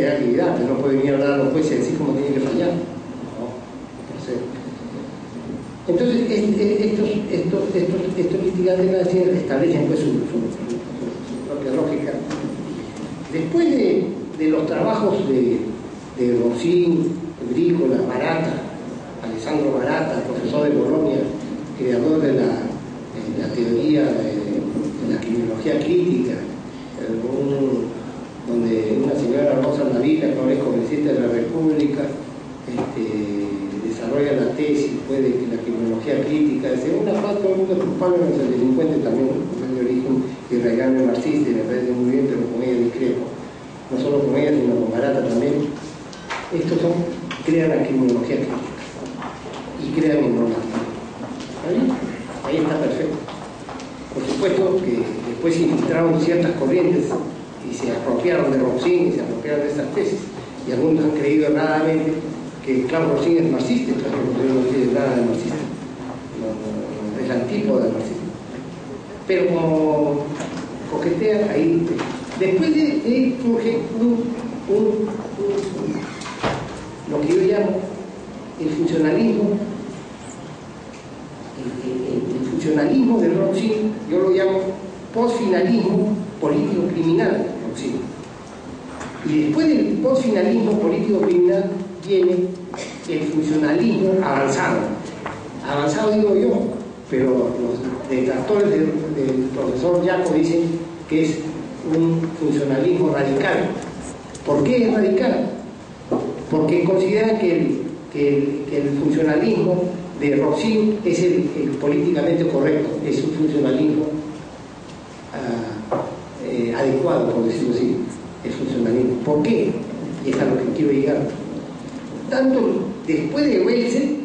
de actividad, que no puede venir a hablar a los jueces y decir cómo tienen que fallar. Entonces, estos litigantes establecen pues, su propia lógica. Después de los trabajos de Rossin, Brícola, Barata, Alessandro Barata, profesor de Bolonia, creador de la teoría de la criminología crítica, donde una señora Rosa Navila, que ahora es congresista de la República, desarrolla la tesis pues, de que la criminología crítica, según la parte todo el mundo es culpable, el delincuente también es de origen irradiable marxista, y me parece muy bien, pero con ella discrepo. No solo con ella, sino con Barata también. Estos crean la criminología crítica y crean el normativa. Ahí está perfecto. Por supuesto que después se infiltraron ciertas corrientes y se apropiaron de Rossin y se apropiaron de estas tesis, y algunos han creído erradamente que Klaus Rossin es marxista. Claro, no tiene nada de marxista, no, es la antípoda del marxismo, pero como coquetea ahí. Después de ahí surge lo que yo llamo el funcionalismo. El funcionalismo de Rossin yo lo llamo postfinalismo político-criminal. Y después del postfinalismo político-criminal viene el funcionalismo avanzado. Avanzado digo yo, pero los detractores del profesor Jaco dicen que es un funcionalismo radical. ¿Por qué es radical? Porque consideran que el funcionalismo de Rossin es el políticamente correcto, es un funcionalismo adecuado, por decirlo así, el funcionalismo. ¿Por qué? Y es a lo que quiero llegar. Tanto después de Welse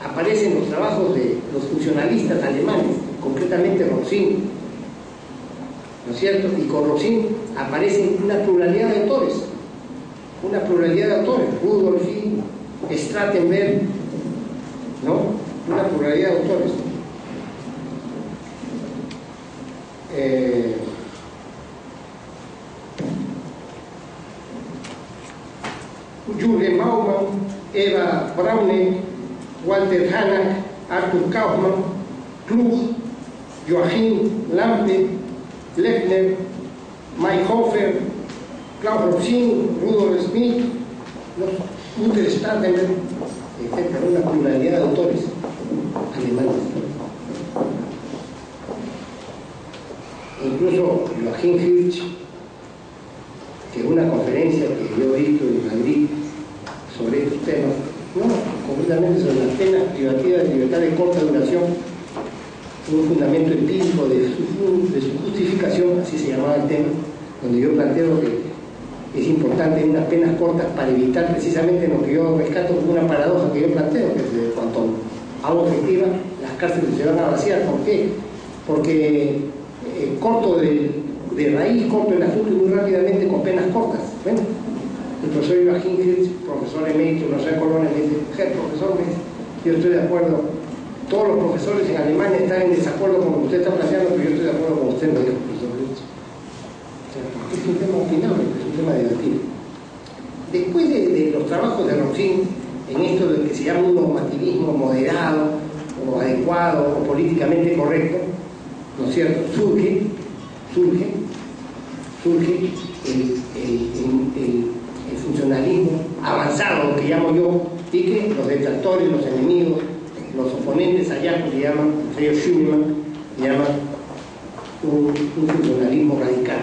aparecen los trabajos de los funcionalistas alemanes, concretamente Rossin, ¿no es cierto? Y con Rossin aparecen una pluralidad de autores, Rudolphi, Strattenberg, ¿no? Una pluralidad de autores. Jürgen Baumann, Eva Braune, Walter Hanak, Arthur Kaufmann, Klug, Joachim Lampe, Lechner, Mayhofer, Klaus Rossin, Rudolf Smith, Luther Strattenberg, etc. Una pluralidad de autores alemanes. Incluso Joachim Hirsch, que en una conferencia que yo he visto en Madrid sobre estos temas, completamente sobre las penas privativas de libertad de corta duración, un fundamento empírico de su justificación, así se llamaba el tema, donde yo planteo que es importante unas penas cortas para evitar precisamente lo que yo rescato como una paradoja que yo planteo, que es cuanto hago efectiva, las cárceles se van a vaciar. ¿Por qué? Porque corto de raíz, corto el asunto muy rápidamente con penas cortas. Bueno, el profesor Joachim Hirsch, profesor emérito, no sé, Colonia, me dice, profesor, yo estoy de acuerdo. Todos los profesores en Alemania están en desacuerdo con lo que usted está planteando, pero yo estoy de acuerdo con usted, me dijo el profesor Hirsch. Es un tema opinable, es un tema debatible. Después de los trabajos de Rossin en esto de que se llama un normativismo moderado o adecuado o políticamente correcto, ¿no es cierto? Surge el funcionalismo avanzado, que llamo yo, y que los detractores, los enemigos, los oponentes allá, que llaman, entre ellos Schumann, llaman un funcionalismo radical.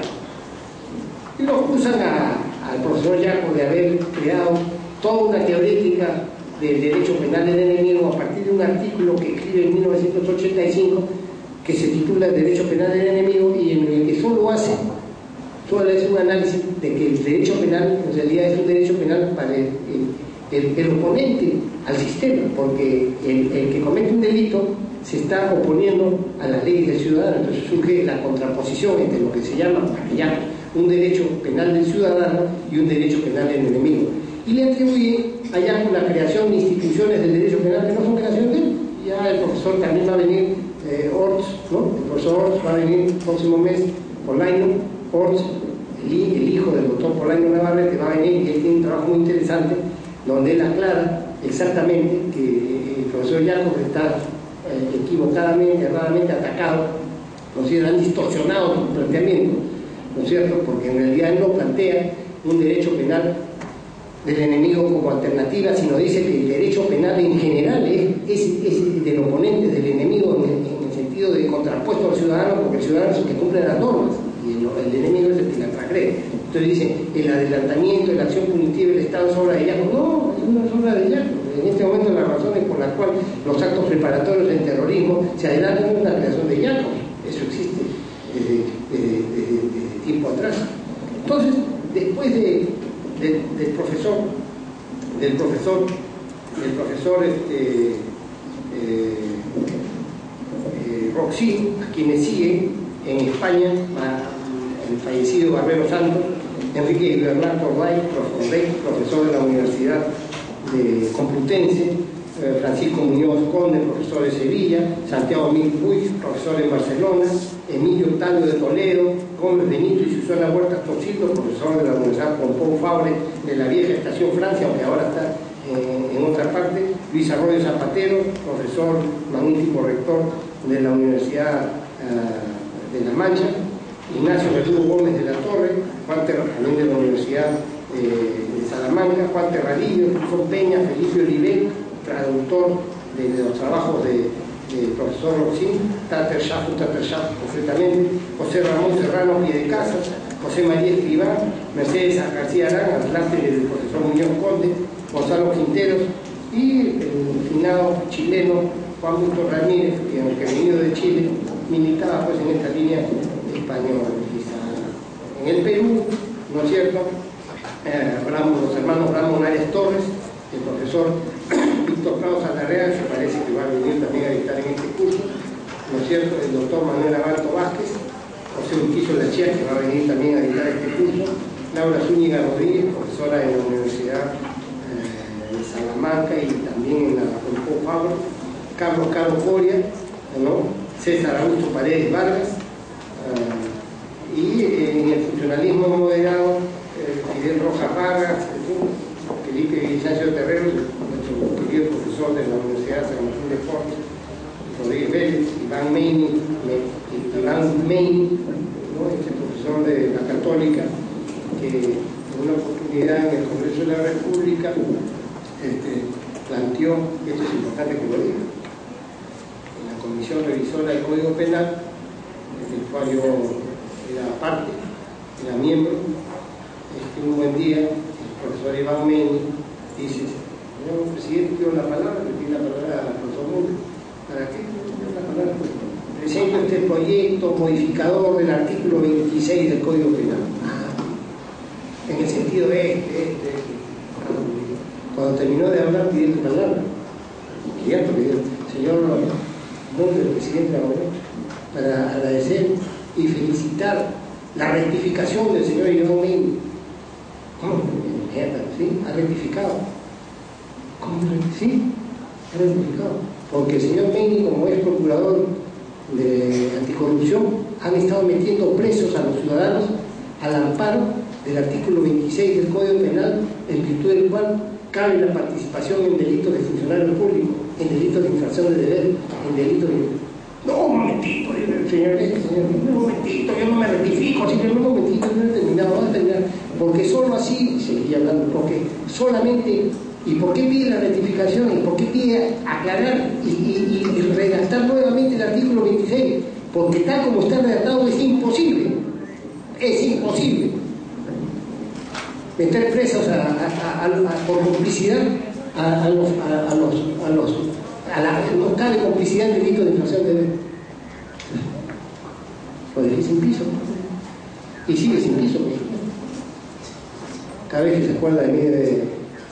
Y lo acusan al profesor Jaco de haber creado toda una teorética del derecho penal del enemigo a partir de un artículo que escribe en 1985 que se titula El derecho penal del enemigo, y en el que solo hace un análisis de que el derecho penal en realidad es un derecho penal para el oponente al sistema, porque el que comete un delito se está oponiendo a las leyes del ciudadano. Entonces surge la contraposición entre lo que se llama allá un derecho penal del ciudadano y un derecho penal del enemigo, y le atribuye allá la creación de instituciones del derecho penal que no son creación de él. Ya el profesor también va a venir, Orts, ¿no? El profesor Orts va a venir el próximo mes, Polaino Orts, el hijo del doctor Polaino Navarrete, va a venir, y él tiene interesante, donde él aclara exactamente que el profesor Jacob está equivocadamente, erradamente atacado, ¿no es cierto? Han distorsionado su planteamiento, ¿no es cierto? Porque en realidad él no plantea un derecho penal del enemigo como alternativa, sino dice que el derecho penal en general es del oponente, del enemigo, en el sentido de contrapuesto al ciudadano, porque el ciudadano es el que cumple las normas y el enemigo es el que las transgrede. Entonces dice, el adelantamiento de la acción punitiva del Estado es obra de Jacob. No, no es obra de Jacob. En este momento las razones por las cuales los actos preparatorios del terrorismo se adelantan es una creación de Jacob. Eso existe desde tiempo atrás. Entonces, después del profesor Roxy, a quienes siguen en España, el fallecido Barbero Santos, Enrique Bernal Corday, profesor de la Universidad Complutense, Francisco Muñoz Conde, profesor de Sevilla, Santiago Mil Puig, profesor en Barcelona, Emilio Octavio de Toledo, Gómez Benito y Susana Huertas Torcillo, profesor de la Universidad Pompeu Fabra de la vieja Estación Francia, aunque ahora está en otra parte, Luis Arroyo Zapatero, profesor, magnífico rector de la Universidad de La Mancha, Ignacio Verdugo Gómez de la Torre, Juan Terra, también de la Universidad de Salamanca, Juan Terradillo, profesor Peña, Felipe Oliver, traductor de los trabajos del profesor Roxy, Tater Schaff concretamente, José Ramón Serrano Piedecasas, José María Escribán, Mercedes García Arán, Atlante del profesor Muñoz Conde, Gonzalo Quinteros y el finado chileno Juan Busto Ramírez, que venido de Chile, militaba pues en esta línea española. En el Perú, ¿no es cierto? Los hermanos Ramón Arias Torres, el profesor Víctor Claudio Saldarrea, que parece que va a venir también a dictar en este curso, ¿no es cierto? El doctor Manuel Abalto Vázquez, José Urquizo Lachía, que va a venir también a dictar este curso, Laura Zúñiga Rodríguez, profesora en la Universidad de Salamanca y también en la Pompeu Fabra, Carlos Coria, ¿no? César Augusto Paredes Vargas, y en el funcionalismo moderado, Fidel Rojas Vargas, Felipe Vicencio Terrero, nuestro querido profesor de la Universidad de San Martín de Porres, Rodríguez Vélez, Iván Meini, ¿no? Este profesor de la Católica, que en una oportunidad en el Congreso de la República planteó, esto es importante que lo diga, en la Comisión Revisora del Código Penal, del cual yo era parte, era miembro, un buen día, el profesor Iván Meini dice, señor presidente, quiero la palabra, le pido la palabra al profesor Mundo. ¿Para qué? La palabra. Presento este proyecto modificador del artículo 26 del Código Penal. En el sentido Cuando terminó de hablar, pidió la palabra. Quería pedir, señor Mundo, el presidente de la ONU, para agradecer y felicitar la rectificación del señor Iván Meini. ¿Cómo? ¿Sí? Ha rectificado. ¿Cómo? Sí, ha rectificado. Porque el señor Meini, como es procurador de anticorrupción, han estado metiendo presos a los ciudadanos al amparo del artículo 26 del Código Penal, en virtud del cual cabe la participación en delitos de funcionario público, en delitos de infracción de deber, en delitos de... No, un momentito, señor, un momentito, yo no me rectifico, así que un momentito, no he terminado, va a terminar, porque solo así, seguía hablando, porque solamente, ¿y por qué pide la rectificación? ¿Y por qué pide aclarar y redactar nuevamente el artículo 26? Porque tal como está redactado es imposible meter presos por complicidad no cabe complicidad en delito de infracción de deber. Pues es sin piso. Y sigue sin piso, por supuesto. Cada vez que se acuerda de mí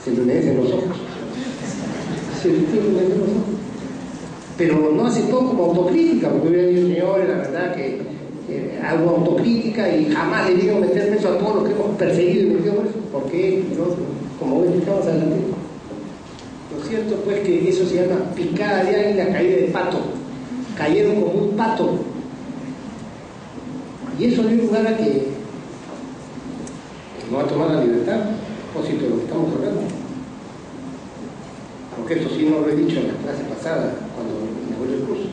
se le humedecen los ojos. Pero no hace todo como autocrítica, porque hubiera dicho, señores, la verdad que hago autocrítica y jamás le digo meter preso a todos los que hemos perseguido y metido preso. ¿Por qué? ¿No? Como explicamos adelante. Lo cierto pues que eso se llama picada de águila, caída de pato. Cayeron como un pato. Y eso dio lugar a que no va a tomar la libertad, a propósito de lo que estamos hablando. porque esto sí no lo he dicho en la clase pasada, cuando inauguré el curso.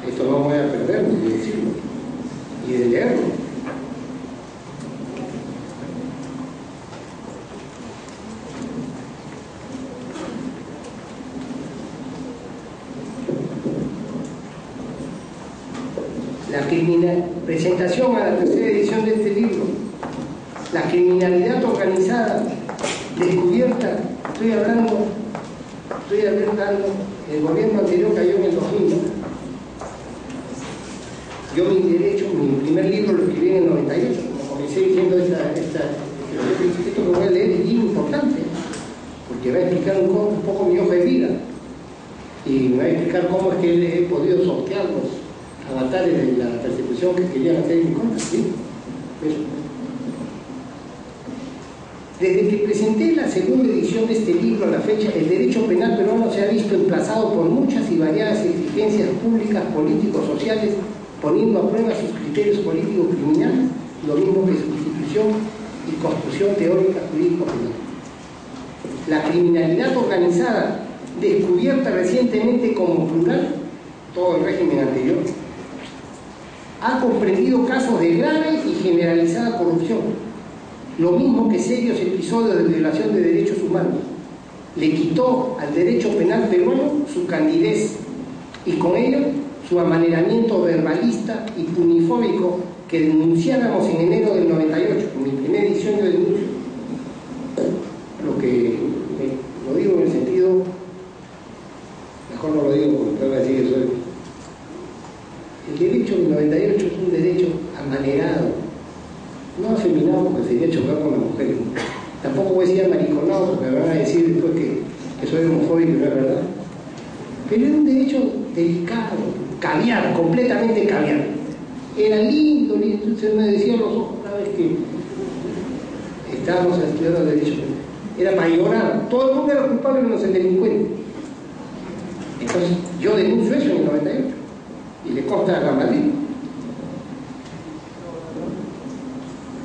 Esto no voy a perder ni de decirlo, y de leerlo. Presentación a la tercera edición de este libro. La criminalidad organizada, descubierta, estoy hablando, el gobierno anterior cayó en el 2000, ¿no? Yo mi primer libro lo escribí en el 98, como comencé diciendo esto que voy a leer es bien importante, porque va a explicar un poco mi hoja de vida, y me va a explicar cómo es que he podido sortear los avatares de la persecución que querían hacer en mi contra, ¿sí? Eso. Desde que presenté la segunda edición de este libro a la fecha, el derecho penal peruano se ha visto emplazado por muchas y variadas exigencias públicas, políticos, sociales, poniendo a prueba sus criterios políticos criminales, lo mismo que su institución y construcción teórica jurídico-penal. La criminalidad organizada, descubierta recientemente como plural, todo el régimen anterior, ha comprendido casos de grave y generalizada corrupción, lo mismo que serios episodios de violación de derechos humanos. Le quitó al derecho penal peruano su candidez y con ello su amaneramiento verbalista y punifóbico que denunciáramos en enero del 98. En mi primera edición yo denuncio lo digo en el sentido, mejor no lo digo porque me van a decir que soy. El derecho del 98 es un derecho amanerado, no afeminado porque sería chocar con las mujeres. Tampoco voy a decir amariconado porque me van a decir después que soy homofóbico y no es verdad. Pero era un derecho delicado, caviar, completamente caviar. Era lindo, se me decían los ojos cada vez que estábamos estudiando derecho. Era para llorar, todo el mundo era culpable menos el delincuente. Entonces yo denuncio eso en el 98. Y le consta a Gamalí.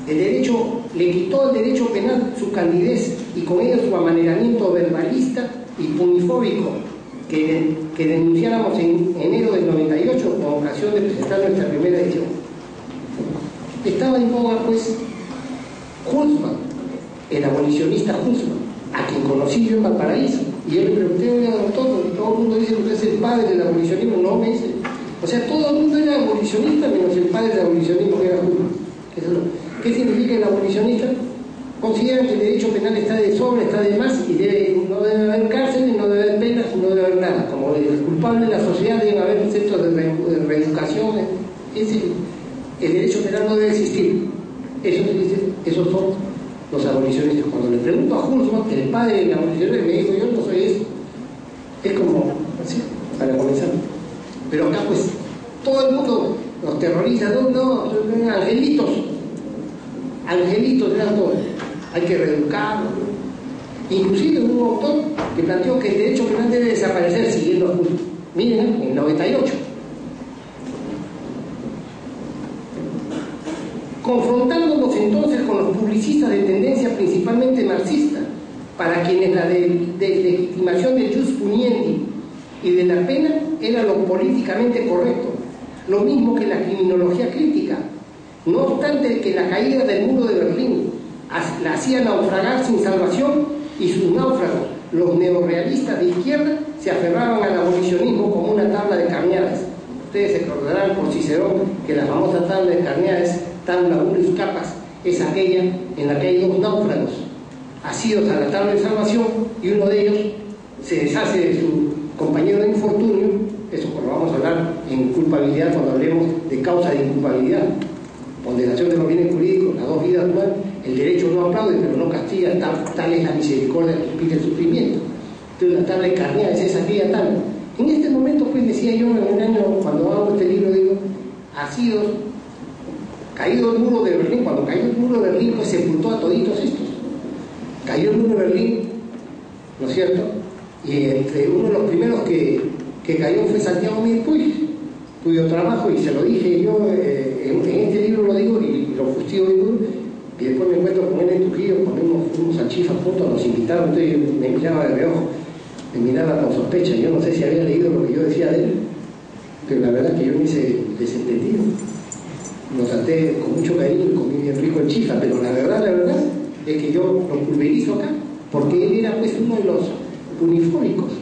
El derecho le quitó al derecho penal su candidez y con ello su amaneramiento verbalista y punifóbico que denunciáramos en enero del 98 con ocasión de presentar nuestra primera edición. Estaba en boga pues Hulsmann, el abolicionista Hulsmann, a quien conocí yo en Valparaíso, y yo le pregunté, oiga doctor, y todo el mundo dice que usted es el padre del abolicionismo. No, me dice, o sea, todo el mundo era abolicionista menos el padre del abolicionismo, que era Hulsmann. ¿Qué significa el abolicionista? Considera que el derecho penal está de sobra, está de más, y no debe haber cárceles, no debe haber penas, no debe haber nada. Como el culpable de la sociedad deben haber centros de reeducación. El derecho penal no debe existir. Esos son los abolicionistas. Cuando le pregunto a Hulsmann, el padre del abolicionismo, me dijo, yo no soy eso. Es como así, para comenzar. Pero acá pues todo el mundo, los terroristas, no, angelitos eran todos. Hay que reeducarlo. Inclusive hubo un autor que planteó que el derecho penal debe desaparecer siguiendo a Hulsmann. Miren, en el 98. Confrontándonos entonces con los publicistas de tendencia principalmente marxista, para quienes la deslegitimación del jus puniendi y de la pena era lo políticamente correcto, lo mismo que la criminología crítica. No obstante que la caída del muro de Berlín la hacía naufragar sin salvación, y sus náufragos, los neorrealistas de izquierda, se aferraban al abolicionismo como una tabla de Carneades. Ustedes se acordarán por Cicerón que la famosa tabla de Carneades, tabla uris capas, es aquella en la que hay dos náufragos asidos a la tabla de salvación, y uno de ellos se deshace de su compañero de infortunio. Eso lo vamos a hablar en culpabilidad cuando hablemos de causa de inculpabilidad, ponderación de los bienes jurídicos, las dos vidas humanas. El derecho no aplaude pero no castiga, tal es la misericordia que impide el sufrimiento. Entonces la tabla de Carneades es aquella tabla. En este momento pues decía yo en un año, cuando hago este libro, digo, asidos, caído el muro de Berlín. Cuando cayó el muro de Berlín pues sepultó a toditos estos. Cayó el muro de Berlín, ¿no es cierto? Y entre uno de los primeros que cayó fue Santiago Mir Puig, cuyo trabajo, y se lo dije yo, en este libro lo digo y lo fustigo, Y después me encuentro con él en Trujillo, fuimos a Chifa juntos, nos invitaron, entonces me miraba de reojo, me miraba con sospecha. Yo no sé si había leído lo que yo decía de él, pero la verdad es que yo me hice desentendido. Lo traté con mucho cariño, comí bien rico en Chifa, pero la verdad es que yo lo pulverizo acá, porque él era pues uno de los unifóbicos.